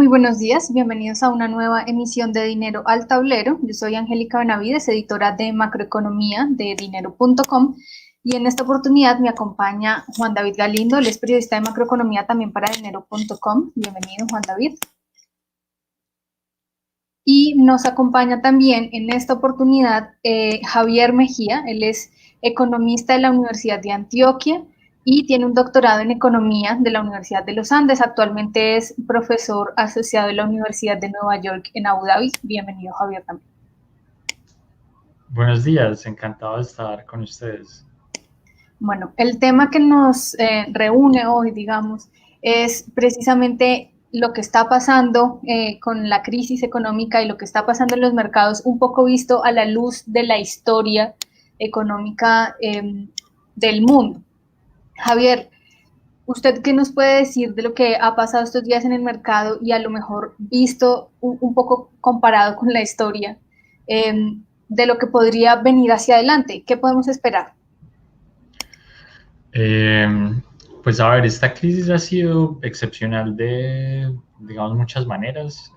Muy buenos días, bienvenidos a una nueva emisión de Dinero al Tablero. Yo soy Angélica Benavides, editora de macroeconomía de dinero.com, y en esta oportunidad me acompaña Juan David Galindo, él es periodista de macroeconomía también para dinero.com. Bienvenido, Juan David. Y nos acompaña también en esta oportunidad Javier Mejía, él es economista de la Universidad de Antioquia y tiene un doctorado en economía de la Universidad de los Andes. Actualmente es profesor asociado de la Universidad de Nueva York en Abu Dhabi. Bienvenido, Javier, también. Buenos días, encantado de estar con ustedes. Bueno, el tema que nos reúne hoy, digamos, es precisamente lo que está pasando con la crisis económica y lo que está pasando en los mercados, un poco visto a la luz de la historia económica del mundo. Javier, ¿usted qué nos puede decir de lo que ha pasado estos días en el mercado y a lo mejor visto un poco comparado con la historia de lo que podría venir hacia adelante? ¿Qué podemos esperar? Eh, pues a ver, esta crisis ha sido excepcional de, digamos, muchas maneras.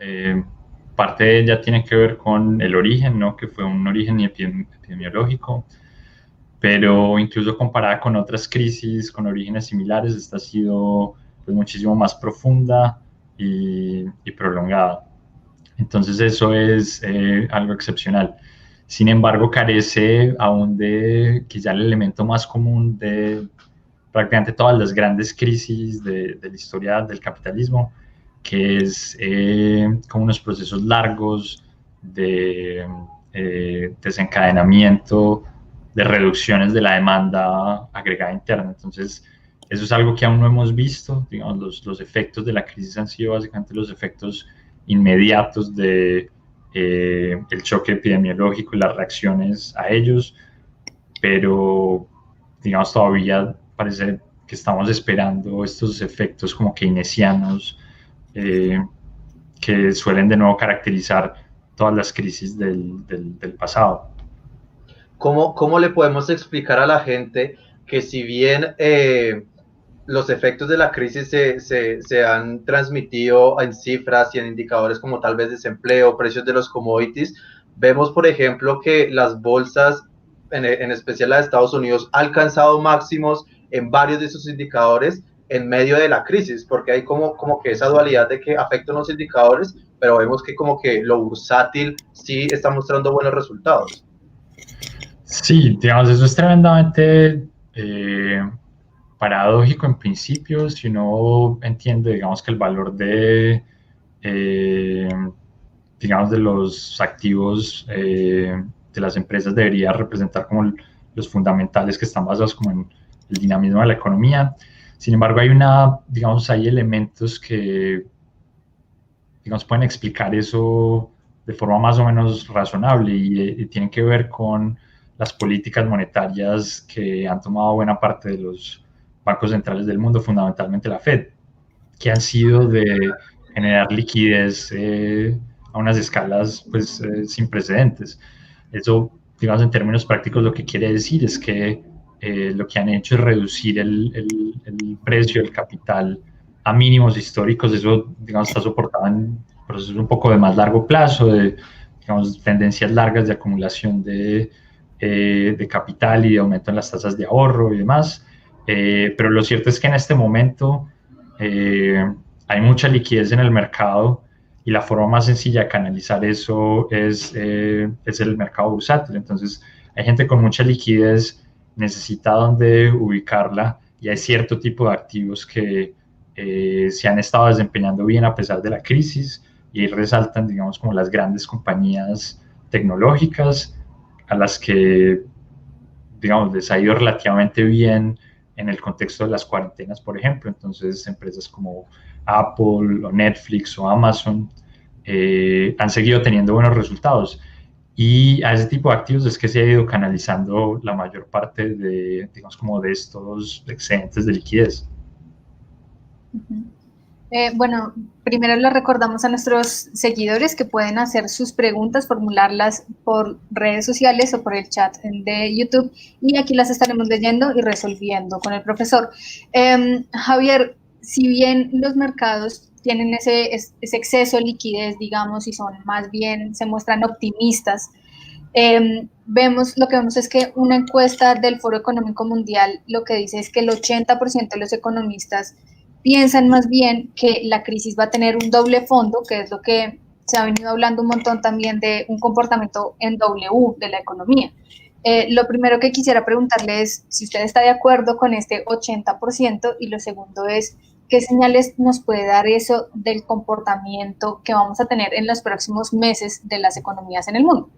Parte de ella tiene que ver con el origen, ¿no? Que fue un origen epidemiológico, pero incluso comparada con otras crisis con orígenes similares, esta ha sido pues, muchísimo más profunda y prolongada. Entonces eso es algo excepcional. Sin embargo, carece aún de quizá el elemento más común de prácticamente todas las grandes crisis de la historia del capitalismo, que es como unos procesos largos de desencadenamiento, de reducciones de la demanda agregada interna. Entonces, eso es algo que aún no hemos visto. Digamos, los efectos de la crisis han sido básicamente los efectos inmediatos de el choque epidemiológico y las reacciones a ellos, pero digamos todavía parece que estamos esperando estos efectos como keynesianos eh, que suelen de nuevo caracterizar todas las crisis del pasado. ¿Cómo le podemos explicar a la gente que si bien los efectos de la crisis se han transmitido en cifras y en indicadores como tal vez desempleo, precios de los commodities, vemos por ejemplo que las bolsas, en especial la de Estados Unidos, ha alcanzado máximos en varios de esos indicadores en medio de la crisis, porque hay como que esa dualidad de que afectan los indicadores, pero vemos que como que lo bursátil sí está mostrando buenos resultados. Sí, digamos, eso es tremendamente paradójico en principio, si uno entiende, digamos, que el valor eh, digamos, de los activos de las empresas debería representar como los fundamentales que están basados como en el dinamismo de la economía. Sin embargo, digamos, hay elementos que, digamos, pueden explicar eso de forma más o menos razonable y tienen que ver con las políticas monetarias que han tomado buena parte de los bancos centrales del mundo, fundamentalmente la Fed, que han sido de generar liquidez a unas escalas pues, sin precedentes. Eso, digamos, en términos prácticos, lo que quiere decir es que lo que han hecho es reducir el precio del capital a mínimos históricos. Eso, digamos, está soportado en procesos un poco de más largo plazo, de, digamos, tendencias largas de acumulación de capital y de aumento en las tasas de ahorro y demás. Pero lo cierto es que en este momento hay mucha liquidez en el mercado y la forma más sencilla de canalizar eso es el mercado bursátil. Entonces, hay gente con mucha liquidez, necesita dónde ubicarla y hay cierto tipo de activos que se han estado desempeñando bien a pesar de la crisis y ahí resaltan, digamos, como las grandes compañías tecnológicas a las que, digamos, les ha ido relativamente bien en el contexto de las cuarentenas, por ejemplo. Entonces, empresas como Apple o Netflix o Amazon han seguido teniendo buenos resultados. Y a ese tipo de activos es que se ha ido canalizando la mayor parte de, digamos, como de estos excedentes de liquidez. Bueno, primero le recordamos a nuestros seguidores que pueden hacer sus preguntas, formularlas por redes sociales o por el chat de YouTube, y aquí las estaremos leyendo y resolviendo con el profesor. Javier, si bien los mercados tienen ese exceso de liquidez, digamos, y son más bien, se muestran optimistas, lo que vemos es que una encuesta del Foro Económico Mundial lo que dice es que el 80% de los economistas piensan más bien que la crisis va a tener un doble fondo, que es lo que se ha venido hablando un montón también de un comportamiento en W de la economía. Lo primero que quisiera preguntarle es si usted está de acuerdo con este 80% y lo segundo es qué señales nos puede dar eso del comportamiento que vamos a tener en los próximos meses de las economías en el mundo.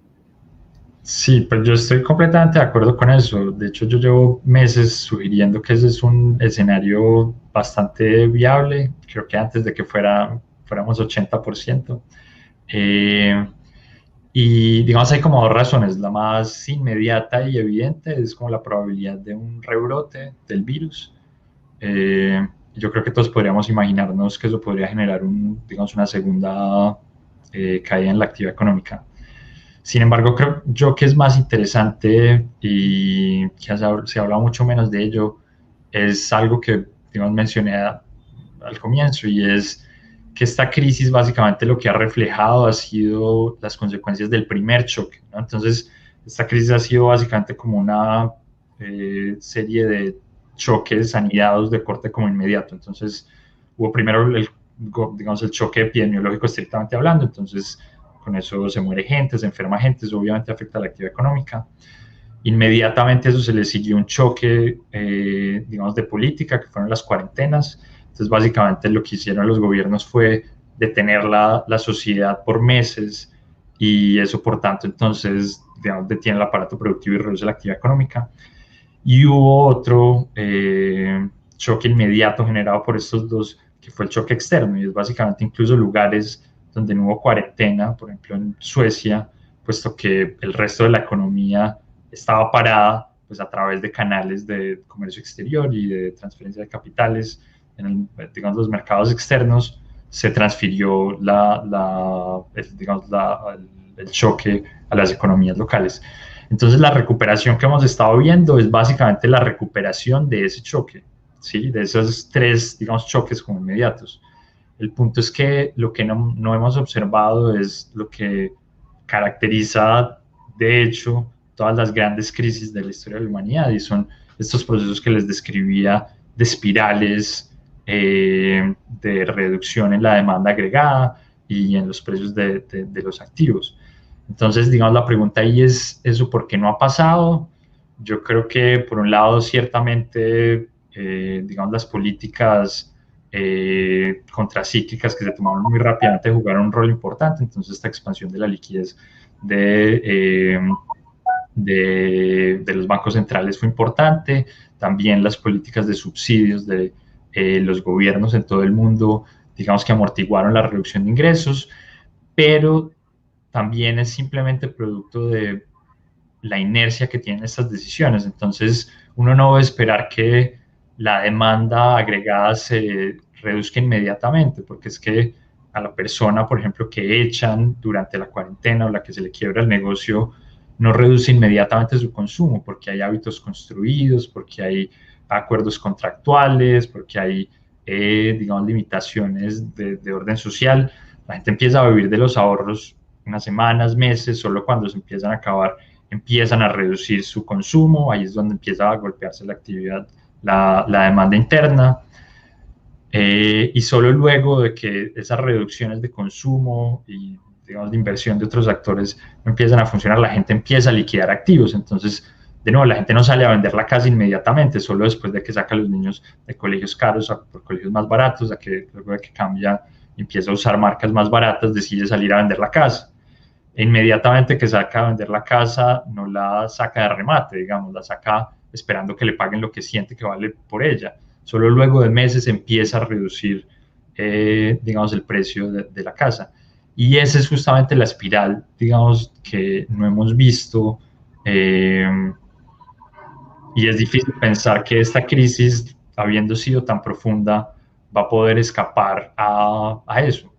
Sí, pues yo estoy completamente de acuerdo con eso. De hecho, yo llevo meses sugiriendo que ese es un escenario bastante viable. Creo que antes de que fuéramos 80%. Y digamos, hay como dos razones. La más inmediata y evidente es como la probabilidad de un rebrote del virus. Yo creo que todos podríamos imaginarnos que eso podría generar digamos, una segunda caída en la actividad económica. Sin embargo, creo yo que es más interesante y que se habla mucho menos de ello, es algo que, digamos, mencioné al comienzo, y es que esta crisis básicamente lo que ha reflejado ha sido las consecuencias del primer choque, ¿no? Entonces, esta crisis ha sido básicamente como una serie de choques anidados de corte como inmediato. Entonces, hubo primero digamos, el choque epidemiológico estrictamente hablando, entonces con eso se muere gente, se enferma gente, eso obviamente afecta a la actividad económica. Inmediatamente a eso se le siguió un choque, digamos, de política, que fueron las cuarentenas. Entonces, básicamente lo que hicieron los gobiernos fue detener la sociedad por meses, y eso, por tanto, entonces, digamos, detiene el aparato productivo y reduce la actividad económica. Y hubo otro choque inmediato generado por estos dos, que fue el choque externo, y es básicamente incluso lugares donde no hubo cuarentena, por ejemplo en Suecia, puesto que el resto de la economía estaba parada, pues a través de canales de comercio exterior y de transferencia de capitales digamos, los mercados externos, se transfirió el choque a las economías locales. Entonces, la recuperación que hemos estado viendo es básicamente la recuperación de ese choque, ¿sí? De esos tres, digamos, choques como inmediatos. El punto es que lo que no hemos observado es lo que caracteriza, de hecho, todas las grandes crisis de la historia de la humanidad, y son estos procesos que les describía de espirales de reducción en la demanda agregada y en los precios de los activos. Entonces, digamos, la pregunta ahí es eso, ¿por qué no ha pasado? Yo creo que, por un lado, ciertamente, digamos, las políticas contracíclicas que se tomaron muy rápidamente jugaron un rol importante. Entonces, esta expansión de la liquidez de los bancos centrales fue importante. También las políticas de subsidios de los gobiernos en todo el mundo, digamos, que amortiguaron la reducción de ingresos, pero también es simplemente producto de la inercia que tienen estas decisiones. Entonces, uno no va a esperar que la demanda agregada se reduzca inmediatamente, porque es que a la persona, por ejemplo, que echan durante la cuarentena o la que se le quiebra el negocio, no reduce inmediatamente su consumo, porque hay hábitos construidos, porque hay acuerdos contractuales, porque hay, digamos, limitaciones de orden social. La gente empieza a vivir de los ahorros unas semanas, meses, solo cuando se empiezan a acabar, empiezan a reducir su consumo, ahí es donde empieza a golpearse la actividad, la demanda interna, y solo luego de que esas reducciones de consumo y, digamos, de inversión de otros actores no empiezan a funcionar, la gente empieza a liquidar activos. Entonces, de nuevo, la gente no sale a vender la casa inmediatamente, solo después de que saca a los niños de colegios caros por colegios más baratos, a que luego de que cambia, empieza a usar marcas más baratas, decide salir a vender la casa. E inmediatamente que saca a vender la casa, no la saca de remate, digamos, la saca esperando que le paguen lo que siente que vale por ella. Solo luego de meses empieza a reducir, digamos, el precio de la casa. Y esa es justamente la espiral, digamos, que no hemos visto. Y es difícil pensar que esta crisis, habiendo sido tan profunda, va a poder escapar a eso.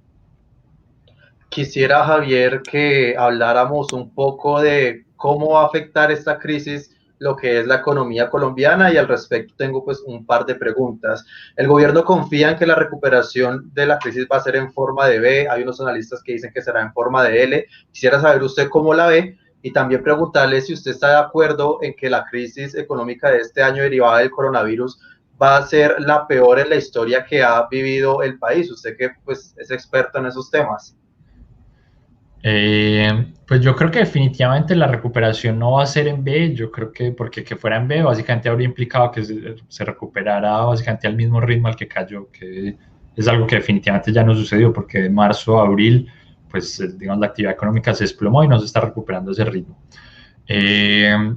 Quisiera, Javier, que habláramos un poco de cómo va a afectar esta crisis lo que es la economía colombiana y al respecto tengo pues un par de preguntas. El gobierno confía en que la recuperación de la crisis va a ser en forma de V, hay unos analistas que dicen que será en forma de L. Quisiera saber usted cómo la ve y también preguntarle si usted está de acuerdo en que la crisis económica de este año derivada del coronavirus va a ser la peor en la historia que ha vivido el país, usted que pues es experto en esos temas. Pues yo creo que definitivamente la recuperación no va a ser en B, yo creo que porque que fuera en B básicamente habría implicado que se recuperara básicamente al mismo ritmo al que cayó, que es algo que definitivamente ya no sucedió porque de marzo a abril pues digamos la actividad económica se desplomó y no se está recuperando ese ritmo. Que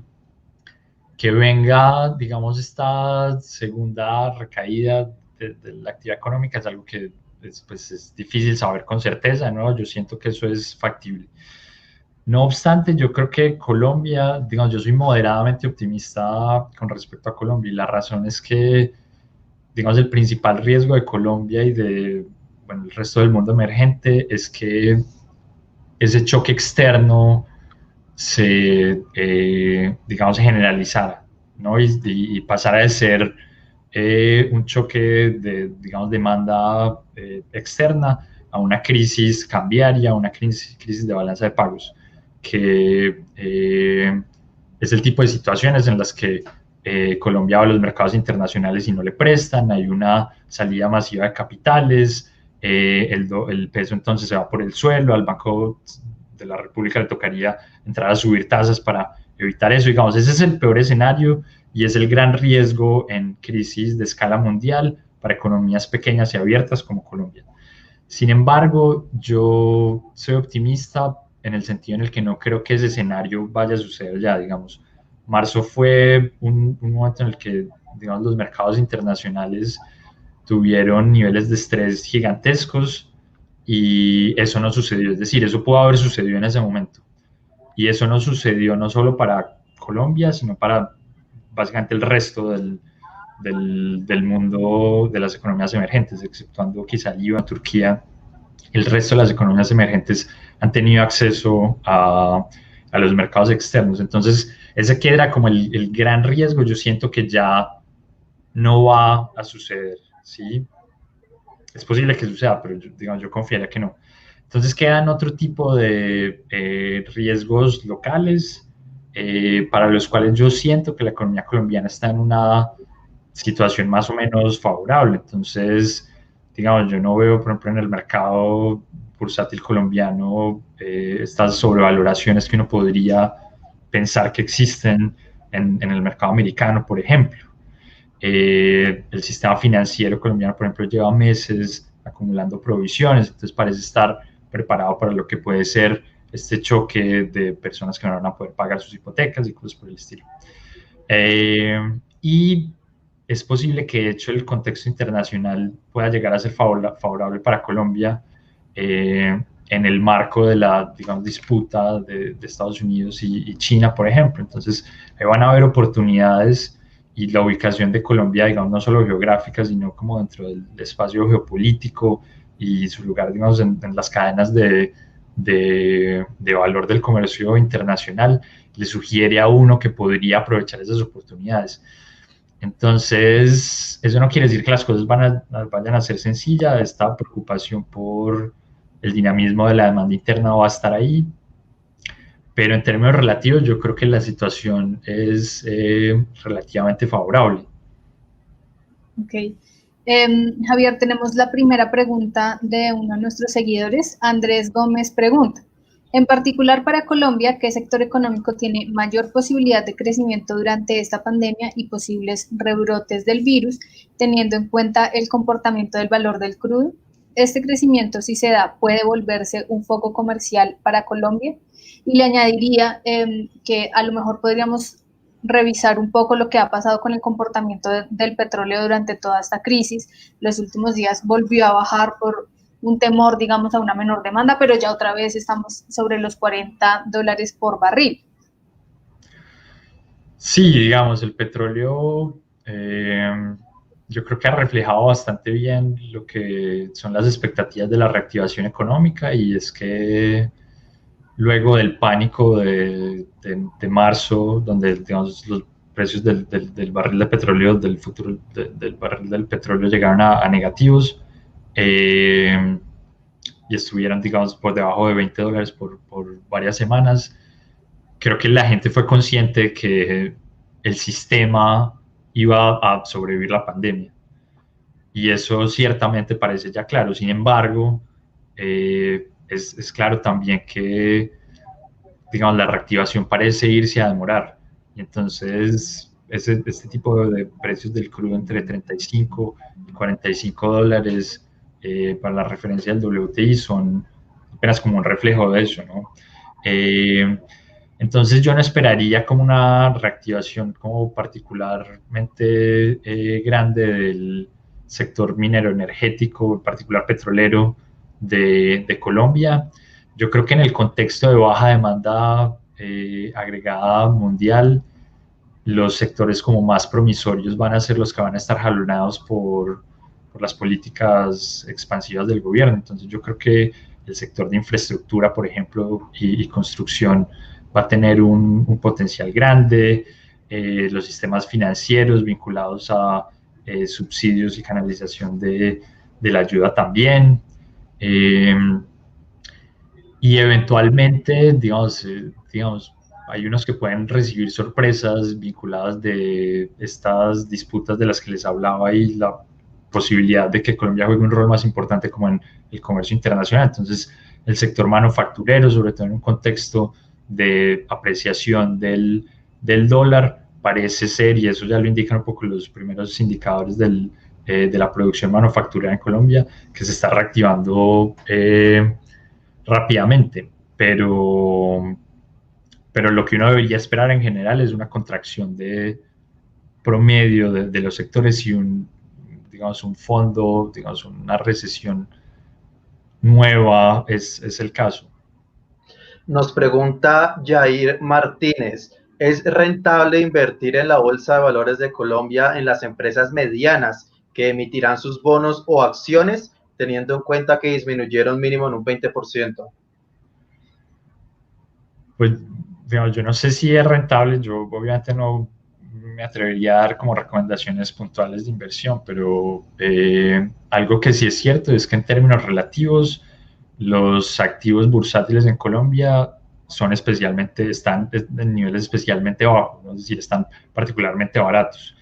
venga digamos esta segunda recaída de la actividad económica es algo que pues es difícil saber con certeza, ¿no? Yo siento que eso es factible. No obstante, yo creo que Colombia, digamos, yo soy moderadamente optimista con respecto a Colombia y la razón es que, digamos, el principal riesgo de Colombia y de, bueno, el resto del mundo emergente es que ese choque externo se, digamos, se generalizara, ¿no? Y pasara de ser un choque de, digamos, demanda externa a una crisis cambiaria, una crisis de balanza de pagos, que es el tipo de situaciones en las que Colombia va a los mercados internacionales y no le prestan, hay una salida masiva de capitales, el peso entonces se va por el suelo, al Banco de la República le tocaría entrar a subir tasas para evitar eso. Digamos, ese es el peor escenario y es el gran riesgo en crisis de escala mundial para economías pequeñas y abiertas como Colombia. Sin embargo, yo soy optimista en el sentido en el que no creo que ese escenario vaya a suceder ya, digamos. Marzo fue un momento en el que, digamos, los mercados internacionales tuvieron niveles de estrés gigantescos y eso no sucedió. Es decir, eso pudo haber sucedido en ese momento. Y eso no sucedió no solo para Colombia, sino para básicamente el resto del mundo de las economías emergentes, exceptuando quizá Líbano, Turquía. El resto de las economías emergentes han tenido acceso a los mercados externos. Entonces, ese que era como el gran riesgo, yo siento que ya no va a suceder, ¿sí? Es posible que suceda, pero digamos, yo confiaría que no. Entonces quedan otro tipo de riesgos locales para los cuales yo siento que la economía colombiana está en una situación más o menos favorable. Entonces, digamos, yo no veo, por ejemplo, en el mercado bursátil colombiano estas sobrevaloraciones que uno podría pensar que existen en el mercado americano, por ejemplo. El sistema financiero colombiano, por ejemplo, lleva meses acumulando provisiones, entonces parece estar preparado para lo que puede ser este choque de personas que no van a poder pagar sus hipotecas y cosas por el estilo. Y es posible que, de hecho, el contexto internacional pueda llegar a ser favorable para Colombia en el marco de la, digamos, disputa de Estados Unidos y China, por ejemplo. Entonces, ahí van a haber oportunidades y la ubicación de Colombia, digamos, no solo geográfica, sino como dentro del espacio geopolítico y su lugar, digamos, en las cadenas de valor del comercio internacional, le sugiere a uno que podría aprovechar esas oportunidades. Entonces, eso no quiere decir que las cosas vayan a ser sencillas. Esta preocupación por el dinamismo de la demanda interna va a estar ahí, pero en términos relativos yo creo que la situación es relativamente favorable. Ok. Javier, tenemos la primera pregunta de uno de nuestros seguidores. Andrés Gómez pregunta, en particular para Colombia, ¿qué sector económico tiene mayor posibilidad de crecimiento durante esta pandemia y posibles rebrotes del virus, teniendo en cuenta el comportamiento del valor del crudo? Este crecimiento, si se da, puede volverse un foco comercial para Colombia. Y le añadiría que a lo mejor podríamos revisar un poco lo que ha pasado con el comportamiento del petróleo durante toda esta crisis. Los últimos días volvió a bajar por un temor, digamos, a una menor demanda, pero ya otra vez estamos sobre los $40 por barril. Sí, digamos, el petróleo yo creo que ha reflejado bastante bien lo que son las expectativas de la reactivación económica y es que luego del pánico de marzo, donde digamos, precios del barril de petróleo, del futuro del barril del petróleo llegaron a negativos y estuvieran, digamos, por debajo de $20 por varias semanas. Creo que la gente fue consciente de que el sistema iba a sobrevivir la pandemia. Y eso ciertamente parece ya claro. Sin embargo, es claro también que, digamos, la reactivación parece irse a demorar. Y entonces, este tipo de precios del crudo entre 35 y $45 para la referencia del WTI son apenas como un reflejo de eso, ¿no? Entonces yo no esperaría como una reactivación como particularmente grande del sector minero energético, en particular petrolero de Colombia. Yo creo que en el contexto de baja demanda agregada mundial, los sectores como más promisorios van a ser los que van a estar jalonados por las políticas expansivas del gobierno. Entonces yo creo que el sector de infraestructura, por ejemplo, y construcción va a tener un potencial grande, los sistemas financieros vinculados a subsidios y canalización de la ayuda también, y eventualmente, digamos, hay unos que pueden recibir sorpresas vinculadas de estas disputas de las que les hablaba y la posibilidad de que Colombia juegue un rol más importante como en el comercio internacional. Entonces, el sector manufacturero, sobre todo en un contexto de apreciación del dólar, parece ser, y eso ya lo indican un poco los primeros indicadores de la producción manufacturera en Colombia, que se está reactivando rápidamente, pero lo que uno debería esperar en general es una contracción de promedio de los sectores y digamos, un fondo, digamos, una recesión nueva es el caso. Nos pregunta Jair Martínez, ¿es rentable invertir en la Bolsa de Valores de Colombia en las empresas medianas que emitirán sus bonos o acciones, teniendo en cuenta que disminuyeron mínimo en un 20%? Pues, digamos, yo no sé si es rentable, yo obviamente no me atrevería a dar como recomendaciones puntuales de inversión, pero algo que sí es cierto es que en términos relativos, los activos bursátiles en Colombia están en niveles especialmente bajos, ¿no? Es decir, están particularmente baratos.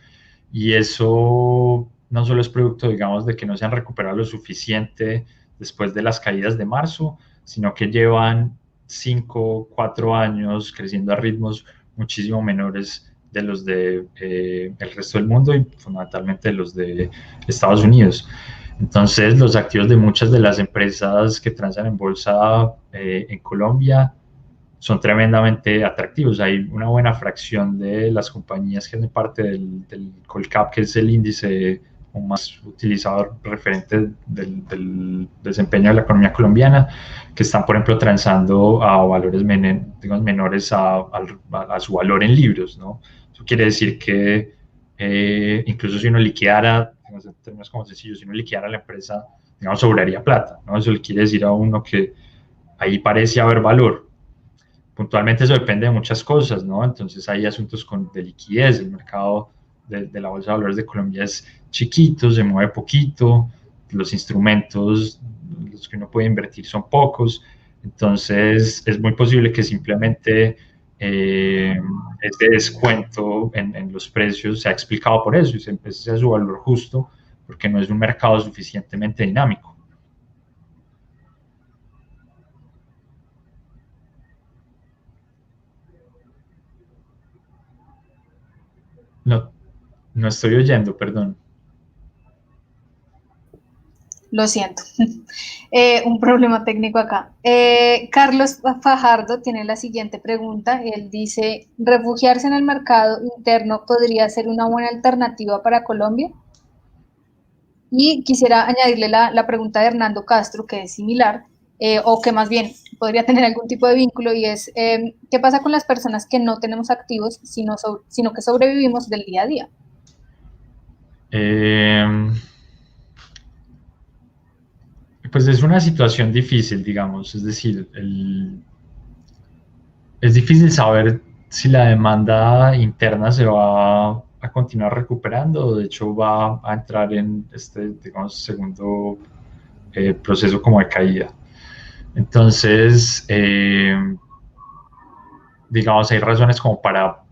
Y eso no solo es producto, digamos, de que no se han recuperado lo suficiente después de las caídas de marzo, sino que llevan 5, 4 años creciendo a ritmos muchísimo menores de los de el resto del mundo y fundamentalmente de los de Estados Unidos. Entonces, los activos de muchas de las empresas que transan en bolsa en Colombia son tremendamente atractivos. Hay una buena fracción de las compañías que hacen parte del Colcap, que es el índice más utilizado referente del desempeño de la economía colombiana, que están, por ejemplo, transando a valores menores a su valor en libros, ¿no? Eso quiere decir que incluso si uno liquidara, en términos como sencillos, si uno liquidara la empresa, digamos, sobraría plata, ¿no? Eso le quiere decir a uno que ahí parece haber valor. Puntualmente eso depende de muchas cosas, ¿no? Entonces hay asuntos de liquidez, el mercado de la Bolsa de Valores de Colombia es chiquito, se mueve poquito, los instrumentos, los que uno puede invertir son pocos, entonces es muy posible que simplemente este descuento en los precios sea explicado por eso y se empiece a su valor justo, porque no es un mercado suficientemente dinámico. No, no estoy oyendo, perdón. Lo siento, un problema técnico acá. Carlos Fajardo tiene la siguiente pregunta. Él dice, ¿refugiarse en el mercado interno podría ser una buena alternativa para Colombia? Y quisiera añadirle la pregunta de Hernando Castro, que es similar, o que más bien podría tener algún tipo de vínculo, y es, ¿qué pasa con las personas que no tenemos activos, sino que sobrevivimos del día a día? Pues es una situación difícil, digamos, es decir, es difícil saber si la demanda interna se va a continuar recuperando, de hecho va a entrar en este, digamos, segundo proceso como de caída. Entonces, digamos, hay razones como para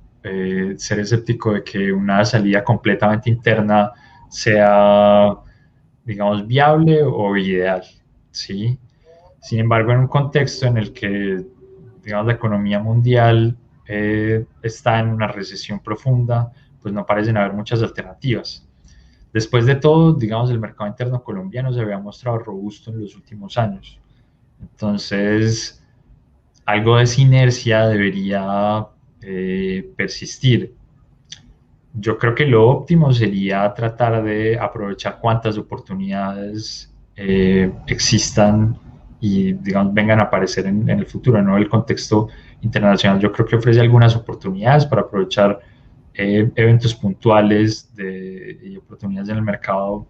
ser escéptico de que una salida completamente interna sea, digamos, viable o ideal, ¿sí? Sin embargo, en un contexto en el que, digamos, la economía mundial está en una recesión profunda, pues no parecen haber muchas alternativas. Después de todo, digamos, el mercado interno colombiano se había mostrado robusto en los últimos años. Entonces, algo de esa inercia debería persistir. Yo creo que lo óptimo sería tratar de aprovechar cuantas oportunidades existan y, digamos, vengan a aparecer en el futuro, ¿no? El contexto internacional yo creo que ofrece algunas oportunidades para aprovechar eventos puntuales y oportunidades en el mercado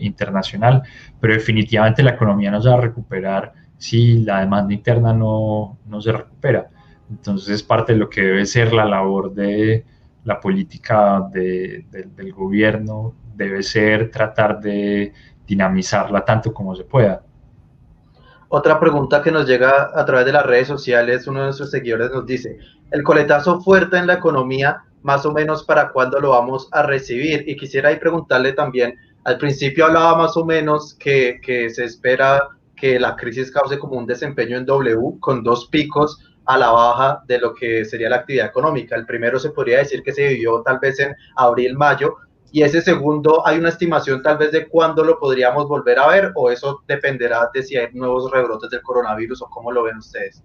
internacional, pero definitivamente la economía no se va a recuperar si la demanda interna no se recupera. Entonces es parte de lo que debe ser la labor de la política del gobierno, debe ser tratar de dinamizarla tanto como se pueda. Otra pregunta que nos llega a través de las redes sociales, uno de nuestros seguidores nos dice, el coletazo fuerte en la economía, más o menos para cuándo lo vamos a recibir. Y quisiera ahí preguntarle también, al principio hablaba más o menos que se espera que la crisis cause como un desempeño en W con 2 picos a la baja de lo que sería la actividad económica. El primero se podría decir que se vivió tal vez en abril, mayo, y ese segundo, ¿hay una estimación tal vez de cuándo lo podríamos volver a ver o eso dependerá de si hay nuevos rebrotes del coronavirus o cómo lo ven ustedes?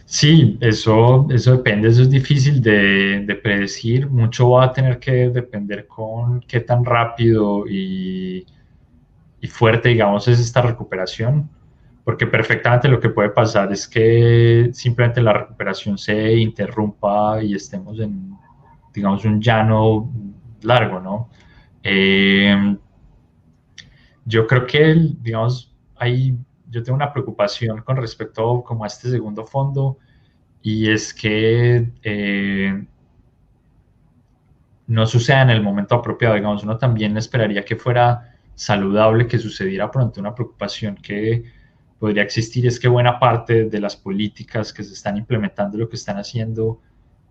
Sí, eso depende, eso es difícil de predecir, mucho va a tener que depender con qué tan rápido y fuerte, digamos, es esta recuperación, porque perfectamente lo que puede pasar es que simplemente la recuperación se interrumpa y estemos en, digamos, un llano largo, ¿no? Yo creo que, digamos, yo tengo una preocupación con respecto como a este segundo fondo y es que no suceda en el momento apropiado, digamos, uno también esperaría que fuera saludable que sucediera pronto. Una preocupación que podría existir es que buena parte de las políticas que se están implementando, lo que están haciendo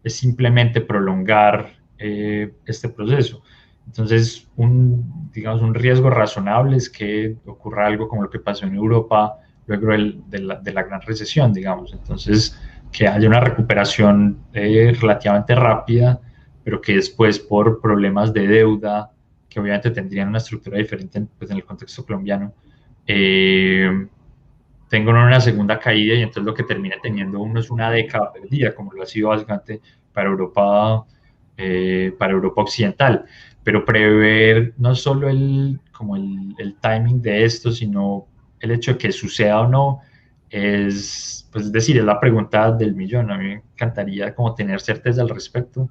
es simplemente prolongar este proceso. Entonces, digamos, un riesgo razonable es que ocurra algo como lo que pasó en Europa luego de la gran recesión, digamos. Entonces, que haya una recuperación relativamente rápida, pero que después por problemas de deuda, que obviamente tendrían una estructura diferente pues, en el contexto colombiano, tengo una segunda caída y entonces lo que termina teniendo uno es una década perdida, como lo ha sido básicamente para Europa occidental. Pero prever no solo como el timing de esto, sino el hecho de que suceda o no, pues es decir, es la pregunta del millón. A mí me encantaría como tener certeza al respecto,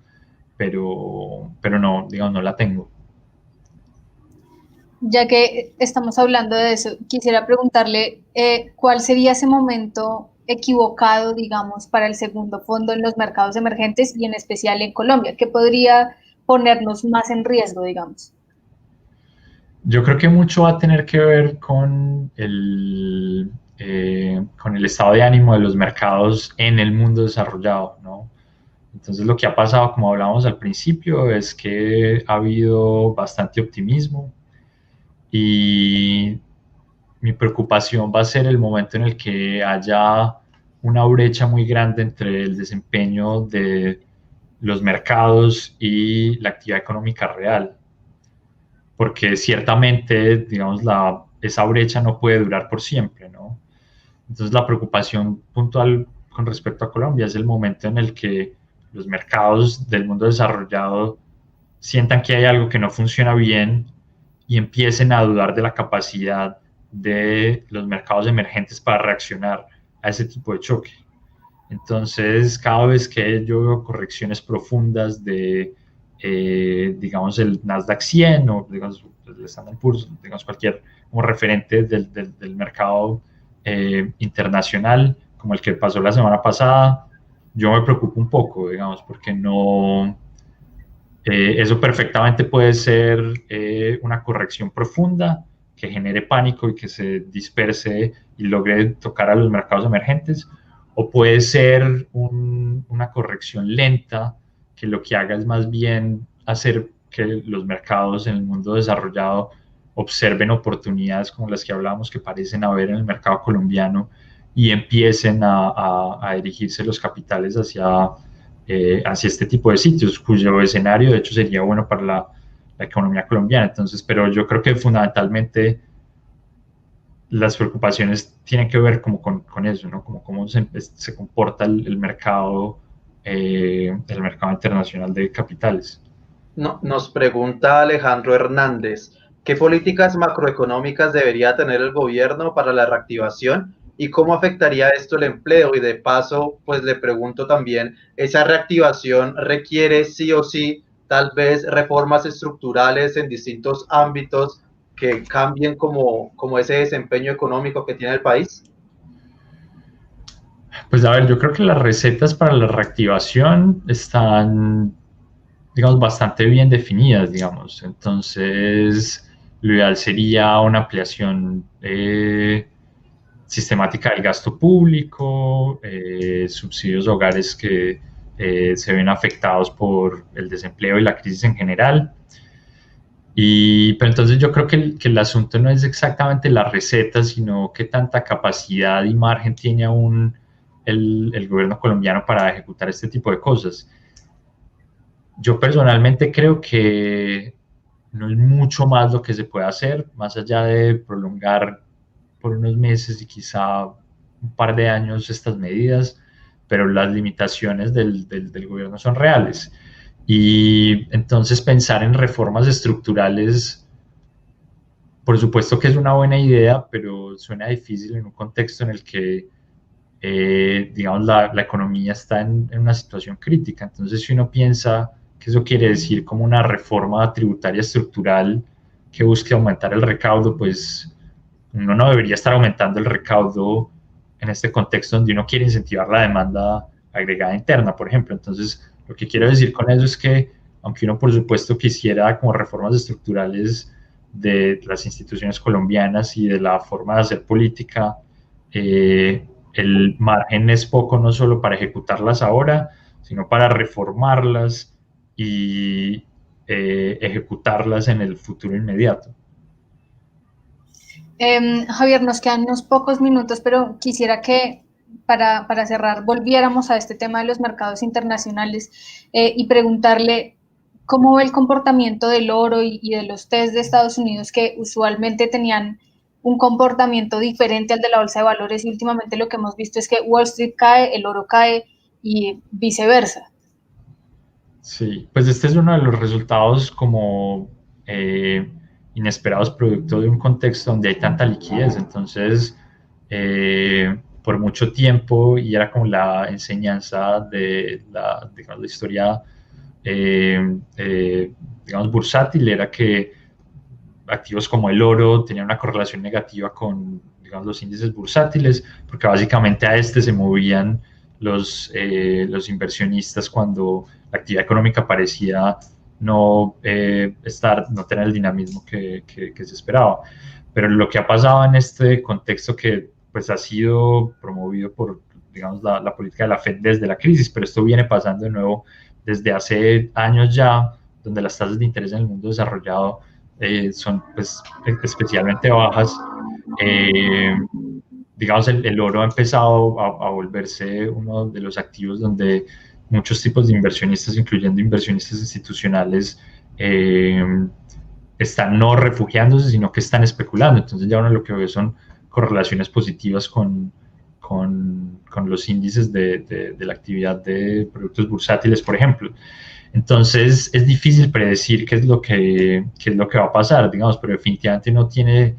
pero no, digamos, no la tengo. Ya que estamos hablando de eso, quisiera preguntarle cuál sería ese momento equivocado, digamos, para el segundo fondo en los mercados emergentes y en especial en Colombia, que podría ponernos más en riesgo, digamos. Yo creo que mucho va a tener que ver con con el estado de ánimo de los mercados en el mundo desarrollado, ¿no? Entonces lo que ha pasado, como hablábamos al principio, es que ha habido bastante optimismo y mi preocupación va a ser el momento en el que haya una brecha muy grande entre el desempeño de los mercados y la actividad económica real, porque ciertamente, digamos, esa brecha no puede durar por siempre, ¿no? Entonces la preocupación puntual con respecto a Colombia es el momento en el que los mercados del mundo desarrollado sientan que hay algo que no funciona bien y empiecen a dudar de la capacidad de los mercados emergentes para reaccionar a ese tipo de choque. Entonces, cada vez que yo veo correcciones profundas de, digamos, el Nasdaq 100 o, digamos, el Standard Poor's, digamos, cualquier como referente del mercado internacional, como el que pasó la semana pasada, yo me preocupo un poco, digamos, porque no, eso perfectamente puede ser una corrección profunda que genere pánico y que se disperse y logre tocar a los mercados emergentes, o puede ser una corrección lenta que lo que haga es más bien hacer que los mercados en el mundo desarrollado observen oportunidades como las que hablábamos que parecen haber en el mercado colombiano y empiecen a dirigirse los capitales hacia este tipo de sitios, cuyo escenario de hecho sería bueno para la economía colombiana. Entonces, pero yo creo que fundamentalmente las preocupaciones tienen que ver como con eso, ¿no? Como cómo se comporta el mercado internacional de capitales. No, nos pregunta Alejandro Hernández, ¿qué políticas macroeconómicas debería tener el gobierno para la reactivación y cómo afectaría esto el empleo? Y de paso, pues le pregunto también, ¿esa reactivación requiere sí o sí tal vez reformas estructurales en distintos ámbitos que cambien como ese desempeño económico que tiene el país? Pues a ver, yo creo que las recetas para la reactivación están, digamos, bastante bien definidas, digamos. Entonces, lo ideal sería una ampliación sistemática del gasto público, subsidios a hogares que se ven afectados por el desempleo y la crisis en general. Pero entonces yo creo que el asunto no es exactamente la receta, sino qué tanta capacidad y margen tiene aún el gobierno colombiano para ejecutar este tipo de cosas. Yo personalmente creo que no es mucho más lo que se puede hacer, más allá de prolongar por unos meses y quizá un par de años estas medidas, pero las limitaciones del gobierno son reales. Y entonces pensar en reformas estructurales, por supuesto que es una buena idea, pero suena difícil en un contexto en el que, digamos, la economía está en una situación crítica. Entonces, si uno piensa que eso quiere decir como una reforma tributaria estructural que busque aumentar el recaudo, pues uno no debería estar aumentando el recaudo en este contexto donde uno quiere incentivar la demanda agregada interna, por ejemplo. Entonces, lo que quiero decir con eso es que, aunque uno por supuesto quisiera como reformas estructurales de las instituciones colombianas y de la forma de hacer política, el margen es poco no solo para ejecutarlas ahora, sino para reformarlas y ejecutarlas en el futuro inmediato. Javier, nos quedan unos pocos minutos, pero quisiera que para cerrar volviéramos a este tema de los mercados internacionales y preguntarle cómo ve el comportamiento del oro y de los test de Estados Unidos, que usualmente tenían un comportamiento diferente al de la bolsa de valores, y últimamente lo que hemos visto es que Wall Street cae, el oro cae y viceversa. Sí, pues este es uno de los resultados como inesperados producto de un contexto donde hay tanta liquidez. Entonces, por mucho tiempo, y era como la enseñanza de digamos, la historia, digamos, bursátil, era que activos como el oro tenían una correlación negativa con, digamos, los índices bursátiles, porque básicamente a este se movían los inversionistas cuando la actividad económica parecía no tener el dinamismo que se esperaba. Pero lo que ha pasado en este contexto, que pues ha sido promovido por, digamos, la política de la Fed desde la crisis, pero esto viene pasando de nuevo desde hace años ya, donde las tasas de interés en el mundo desarrollado son pues especialmente bajas. Digamos, el oro ha empezado a volverse uno de los activos donde muchos tipos de inversionistas, incluyendo inversionistas institucionales, están no refugiándose, sino que están especulando. Entonces ya uno lo que ve son correlaciones positivas con los índices de la actividad de productos bursátiles, por ejemplo. Entonces es difícil predecir qué es lo que va a pasar, digamos, pero definitivamente uno tiene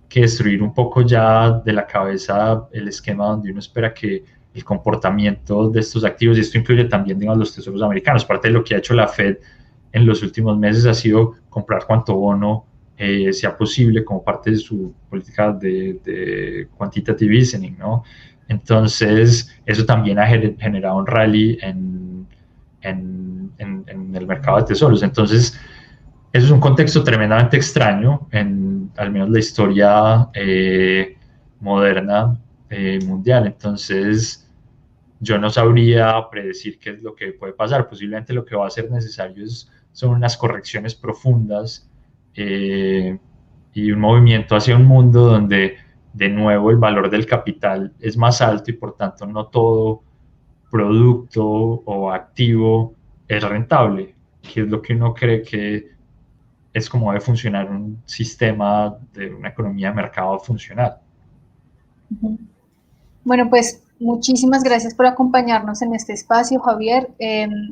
que destruir un poco ya de la cabeza el esquema donde uno espera que el comportamiento de estos activos, y esto incluye también, digamos, los tesoros americanos. Parte de lo que ha hecho la Fed en los últimos meses ha sido comprar cuanto bono sea posible como parte de su política de quantitative easing, ¿no? Entonces, eso también ha generado un rally en el mercado de tesoros. Entonces, eso es un contexto tremendamente extraño en al menos la historia moderna mundial. Entonces, yo no sabría predecir qué es lo que puede pasar. Posiblemente lo que va a ser necesario son unas correcciones profundas y un movimiento hacia un mundo donde de nuevo el valor del capital es más alto y por tanto no todo producto o activo es rentable, que es lo que uno cree que es como debe funcionar un sistema de una economía de mercado funcional. Bueno, pues muchísimas gracias por acompañarnos en este espacio, Javier.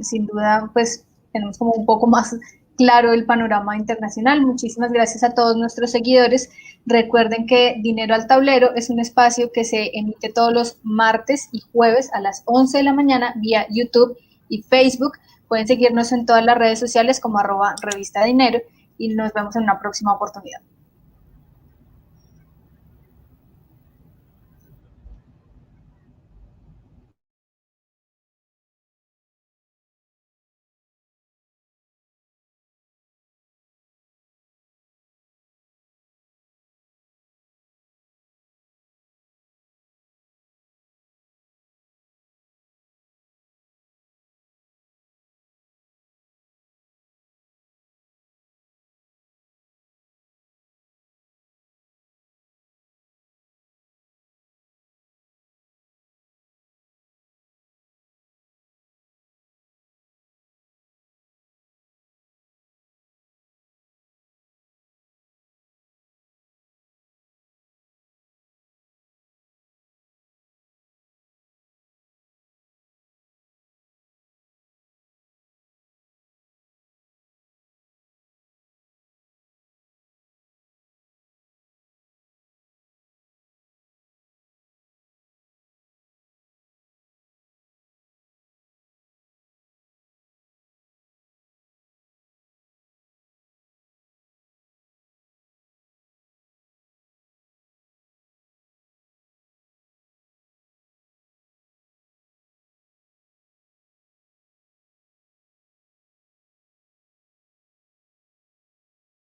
Sin duda, pues tenemos como un poco más claro el panorama internacional. Muchísimas gracias a todos nuestros seguidores. Recuerden que Dinero al Tablero es un espacio que se emite todos los martes y jueves a las 11 de la mañana vía YouTube y Facebook. Pueden seguirnos en todas las redes sociales como @Revista Dinero y nos vemos en una próxima oportunidad.